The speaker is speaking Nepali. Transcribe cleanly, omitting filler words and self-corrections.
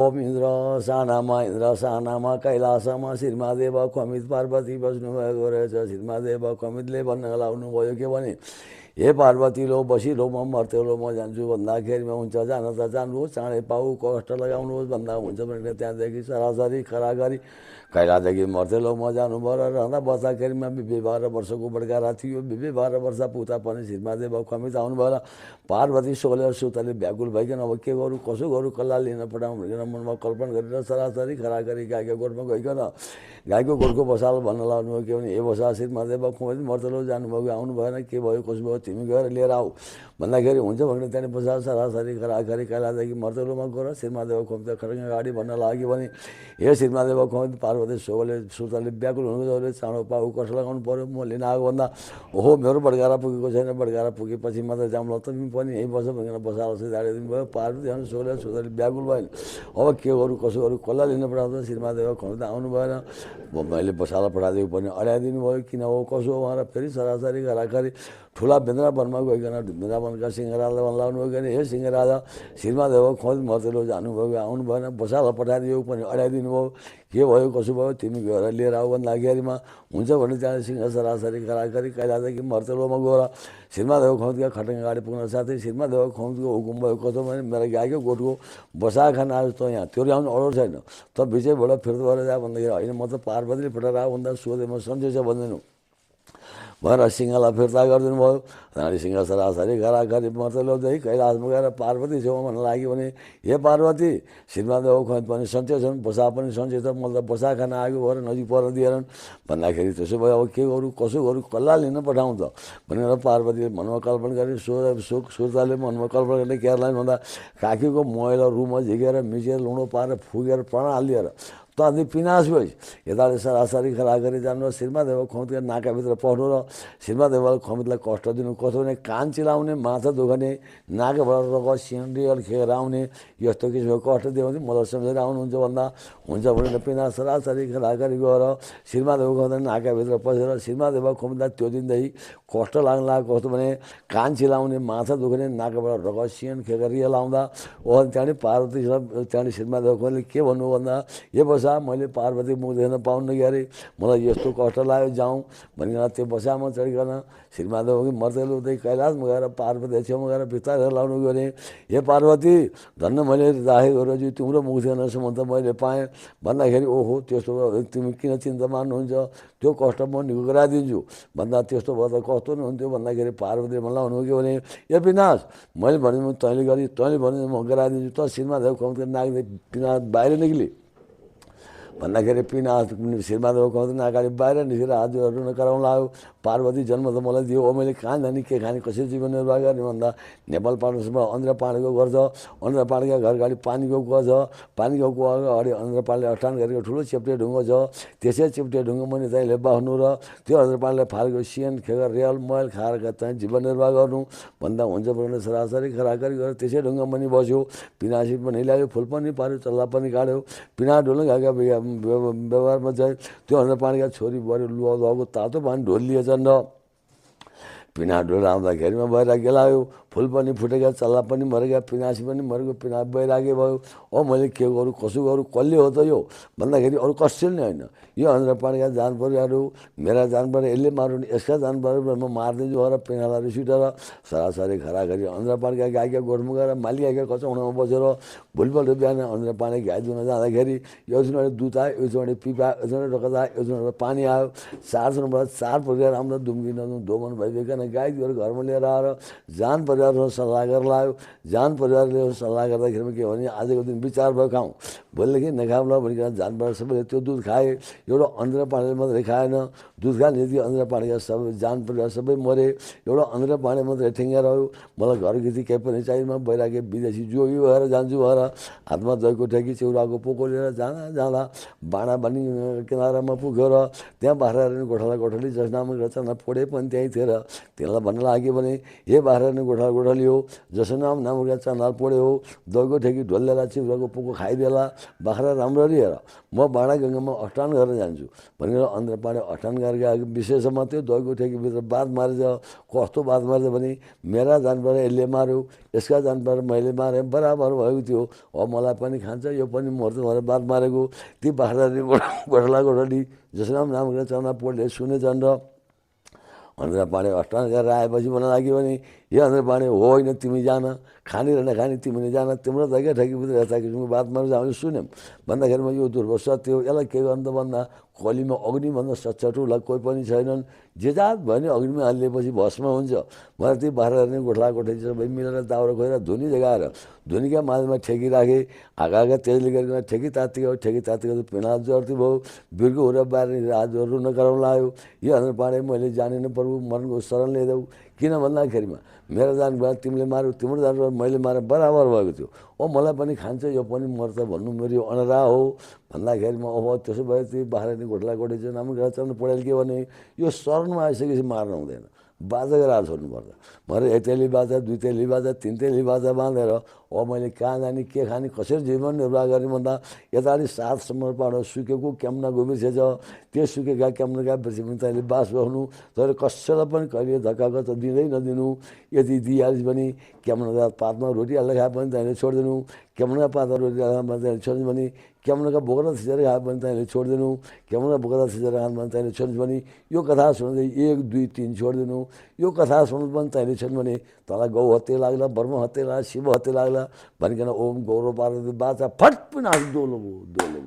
ओम इन्द्र सानामा कैलासमा श्रीमादेव खमित पार्वती बस्नुभएको रहेछ। श्रीमादेव खमितले भन्न लाउनुभयो के भने हे पार्वती लो बसिलो म मर्थ्यो म जान्छु भन्दाखेरिमा हुन्छ जान त जानुहोस्, चाँडै पाऊ कष्ट लगाउनुहोस् भन्दा हुन्छ भनेर त्यहाँदेखि सरासरी खरागरी कैलादेखि मर्थेलो म जानुभयो र रहँदा बस्दाखेरिमा बिबे 12 वर्षको बड्कारा थियो। बिबे 12 वर्ष पुग्दा पनि श्रीमादेव खमित आउनुभयो र पार्वती सोलेर सुतले व्याकुल भइकन अब के गरौँ कसो गरौँ कसलाई लिन पठाउँ भनेर मनमा कल्पना गरेर सरासरी खराखरी गाईको गोठमा गइकन गाईको गोठको बसाल भन्न लाग्नुभयो के भने ए बसा श्रीमादेव खमित मर्थेलो जानुभयो आउनु भएन के भयो कसो भयो तिमी गएर लिएर आऊ भन्दाखेरि हुन्छ भनेर त्यहाँदेखि बसा सरासरी खराखरी कैलादेखि मर्थेलोमा गएर श्रीमादेव खमित खड्का गाडी भन्न लाग्यो भने हे श्रीमादेव खमित पार्वती सोले सुतले व्याकुल हुनुको चाँडो पाउ कष्ट लगाउनु पर्यो म लिन आएको भन्दा ओहो मेरो बड्कारा पुगेको छैन, बड्कारा पुगेपछि मात्र जाउँला तिमी पनि यहीँ बस भनेर बसालसित झाडिदिनु भयो। पार्वती झन् सोले सुतले व्याकुल भएन। अब के गरौँ कसो गरौँ कसलाई लिन पठाउँदा श्रीमादेव खमित आउनु भएन। मैले बसाल पठाइदिएको पनि अड्याइदिनु भयो किन हो कसो हो उहाँ फेरि सरासरी खराखरी ठुला वृन्दावनमा गइकन वृन्दावनका सिंहराजलाई भन्न लाग्नुभयो कि हे सिंहराजा श्रीमादेव खमित मर्थेलो जानुभयो आउनु भएन, बसाल पठाइदिएको पनि अड्याइदिनु भयो, के भयो कसो भयो तिमी गएर लिएर आऊ भन्दाखेरिमा हुन्छ भने त्यहाँ सिंह सरासरी खराखरी कैलादेखि मर्थेलोमा गएर श्रीमादेव खमितका खटङ्गा गाडी पुग्न साथै श्रीमादेव खमितको हुकुम भयो कस्तो भने मेरो गाईको गोठको बसा खान आयो त यहाँ त्यो ल्याउनु अडो छैन त बिचैबाट फिर्ता भएर जा भन्दाखेरि होइन म त पार्वतीले पठाएर आऊ भन्दा सोधे म सन्चै छ भन्दैनौ भनेर सिंहलाई फिर्ता गरिदिनु भयो। त्यहाँदेखि सिंह सरासरी खराखरी मर्थेलोदेखि कैलाशमा गएर पार्वती छेउमा भन्न लाग्यो भने हे पार्वती श्रीमादेव खमित पनि सन्चै छन्, बसा पनि सन्चै छ, मलाई त बसा खान आएको भएर नजिक पर्न दिएनन् भन्दाखेरि त्यसो भयो अब के गरौँ कसो गरौँ कसलाई लिन पठाउँ त भनेर पार्वतीले मनमा कल्पना गरे। सुरताले मनमा कल्पना गर्ने केरलाई भन्दा काखीको मैलो रुम झिकेर मिचेर लुँडो पारेर फुकेर प्राण हालिदिएर तँदी पिनाश भइस् यताले सरासरी खराखरी जानु र श्रीमादेव खमितका नाकाभित्र पढ्नु र श्रीमादेव खमितलाई कष्ट दिनु कसो भने कान चिलाउने माथा दुखाउने नाकाबाट रगत सिन्डियल खेर आउने यस्तो किसिमको कष्ट दियो भने मलाई सम्झेर आउनुहुन्छ भन्दा हुन्छ भनेर पिनाश सरासरी खराखरी गएर श्रीमादेव खमित नाकाभित्र पसेर श्रीमादेव खमितलाई त्यो दिनदेखि कष्ट लाग्न लाग्यो कस्तो भने कान चिलाउने माथा दुख्ने नाकाबाट रगत सिन खेर लाउँदा ओ त्यहाँदेखि पार्वतीसँग त्यहाँदेखि श्रीमादेव खमितले के भन्नु भन्दा ए बसा मैले पार्वती मुख देख्न पाउनु गरे मलाई यस्तो कष्ट लाग्यो जाउँ भनिकन त्यो बसामा चढिकन श्रीमादेव मर्थेलोदेखि कैलाशमा गएर पार्वती छेउमा गएर बिस्तारै लाउनु गयो भने हे पार्वती धन्न मैले राखेको रोजी तिम्रो मुख देख्नसम्म त मैले पाएँ भन्दाखेरि ओहो त्यस्तो तिमी किन चिन्ता मान्नुहुन्छ त्यो कष्ट म निको गराइदिन्छु भन्दा त्यस्तो भयो त कस्तो नि हुन्थ्यो भन्दाखेरि पार्वतीले मलाई हुनु भने ए विनाश मैले भने तैँले गरी तैँले भने म गराइदिन्छु त श्रीमादेव खमितको नाकले पिनाश बाहिर निक्ली भन्दाखेरि पिनाश श्रीमादेव खमित नाकाले बाहिर निस्केर हातहरू कराउन लाग्यो। पार्वती जन्म त मलाई दियो ओ मैले कहाँ जाने के खाने कसरी जीवन निर्वाह गर्ने भन्दा नेपाल पाण्डवसँग अन्ध्र पाण्डेको घर छ, अन्ध्र पाण्डेका घर अगाडि पानीको कुवा छ, पानीको कुवा अगाडि अन्ध्र पाण्डे अष्टान गरेको ठुलो चेप्टे ढुङ्गो छ, त्यसै चेप्टे ढुङ्गो मुनि तैँले बस्नु र त्यो अन्ध्र पाण्डे फालेको सिएन खेर रेल मैल खाएर चाहिँ जीवन निर्वाह गर्नु भन्दा हुन्छ भनेर सरासरी खराखरी गरेर त्यसै ढुङ्गा मुनि बस्यो। पिनासी पनि ल्यायो फुल पनि पार्यो चल्ला पनि काट्यो। पिना ढुल्न गएका व्यवहारमा चाहिँ त्यो अन्ध्र पाण्डेका छोरी बुहारी लुहा लुहाको तातो पानी ढोलिएछन् र पिना ढोल आउँदाखेरिमा वैराग्य लाग्यो। फुल पनि फुटेका चल्ला पनि मरेका पिनासी पनि मरेको पिना वैराग्य भयो। ओ मैले के गरौँ कसो गरौँ कसले हो त यो भन्दाखेरि अरू कसैले नै होइन यो अन्ध्र पाण्डेका जान परिवारहरू मेरा जान पऱ्यो यसले मारौँ यसका जान पऱ्यो म मारिदिन्छु भनेर पिनालाई रिसिटेर सरासरी खराखरी अन्ध्र पाण्डेका गाईका गोठमा गएर मालिकाका कचौडामा बसेर भोलिपल्ट बिहान अन्ध्र पाण्डे गाई दुहुन जाँदाखेरि एउटाबाट दुध आयो एउटाबाट पिपा एउटाबाट रगत आयो एउटाबाट पानी आयो। चारजनाबाट चार परिवार आउँदा दुम्की नदुम दोमन भइदिकन गाई दुहेर घरमा लिएर आएर जान परिवारसँग सल्लाह गरेर लाग्यो। जान परिवारले सल्लाह गर्दाखेरिमा के भने आजको दिन विचार भयो खाउँ भोलिदेखि नखाउँला भनिकन जान परिवार सबैले त्यो दुध खाए। एउटा अन्ध्र पाण्डेले मात्रै खाएन, दुध खाने यति अन्ध्र पाण्डेका सबै जान परिवार सबै मरे। एउटा अन्ध्र पाण्डे मात्रै ठिङ्गा रह्यो। मलाई घर गीति केही पनि चाहिँमा वैराग्य विदेशी जोगी भएर जान्छु भएर हातमा दहीको ठेकी चिउराको पोको लिएर जाँदा जाँदा बाँडा बानी किनारामा पुग्यो र त्यहाँ बाख्रारानी गोठाला गोठाली जस नामक रचना पढे पनि त्यहीँ थिएर त्यसलाई भन्न लाग्यो भने हे बाख्रारानी गोठाला गोठाली हो जस नामक चन्दाल पढे हो दहीको ठेकी ढोलिएर चिउराको पोको खाइदिएला बाख्रा राम्ररी हेर म बाँडा गङ्गामा अष्टान गरेर जान्छु भनेर अन्ध्र पाण्डे अष्टान गरेका विशेषमा त्यो दहीको ठेकीभित्र बात मारेछ। कस्तो बात मारेछ भने मेरा जानबाट यसले मार्यो, यसका जानबाट मैले मारेँ, बराबर भएको थियो। अब मलाई पनि खान्छ, यो पनि मर्छ भनेर बात मारेको ती बाख्राले गोठला गोठली जसको नाम चन्द्र पोलले सुनेछन्। र अन्द्र पाण्डे अष्टाङ्ग गरेर आएपछि भन्न लाग्यो भने हे अन्द्र पाण्डे होइन, तिमी जान, खाने र नखाने तिमीले जान, तिम्रो त क्या ठेकीभित्र यस्ता किसिमको बात मार्छ हामीले सुन्यौँ भन्दाखेरिमा यो ध्रुव सत्य हो। यसलाई के गर्नु त भन्दा कलीमा अग्निभन्दा सच्चा ठुला कोही पनि छैनन्। जे जात भयो भने अग्निमा हालिदिएपछि भस्म हुन्छ भनेर ती बाख्राहरूले गोठला गोठली सबै मिलेर दाउरा खोएर धुनी जगाएर धुनीका माझमा ठेकी राखे। आगा तेजले गरिकन ठेकी तात्तियो, ठेकी तात्तियो पिँढा जर्ती भयो। बिर्को हुँदा बाहिर राजहरू रुन कराउन लाग्यो, यो अन्द्र पाण्डे मैले जानेन प्रभु, मरणको शरण लिइदेऊ। किन भन्दाखेरिमा मेरो जानबाट तिमीले मार्यो, तिम्रो जानबाट मैले मारेँ, बराबर भएको थियो। ओ मलाई पनि खान्छ, यो पनि मर्छ भन्नु मेरो यो अनरा हो भन्दाखेरिमा अब त्यसो भए ती बाख्राले गोठला गोठे चाहिँ नाम चन्द्र पौडेल के भने यो शरणमा आइसकेपछि मार्न हुँदैन, बाजाको राज छोड्नुपर्छ भनेर एक तेली बाजा, दुई तेली बाजा, तिन तेली बाजा बाँधेर अब मैले कहाँ जाने, के खाने, कसरी जीवन निर्वाह गर्ने भन्दा यताले 7 समर्पण सुकेको क्याम्ना गोबिर्सेछ। त्यो सुकेका क्याम्नाका वृक्षमा तैँले बास बस्नु, तर कसैलाई पनि कहिले धक्का त दिँदै नदिनु। यदि दिइहालिस् भने क्याम्नाका पातमा रोटी हालेर खाए पनि तैँले छोड्दिनु, क्याम्नाका पातमा रोटी हालेर खाए पनि तैँले छोड्दिनु भने क्याम्नाका बोक्रा थिचेर खाए पनि तैँले छोड्दिनु, क्याम्नाका बोक्रा थिचेर खाए पनि तैँले छोड्दिनु भने यो कथा सुन्दै 1, 2, 3 छोड्दिनु। यो कथा सुन्नु पनि तैँले छोड्नु भने तँलाई गौ हत्या लाग्ला, ब्रह्म हत्या लाग्ला, शिव हत्या लाग्ला भनिकन ओम गौरव पार्वती बाचा फट पनि आफू दोलो भयो।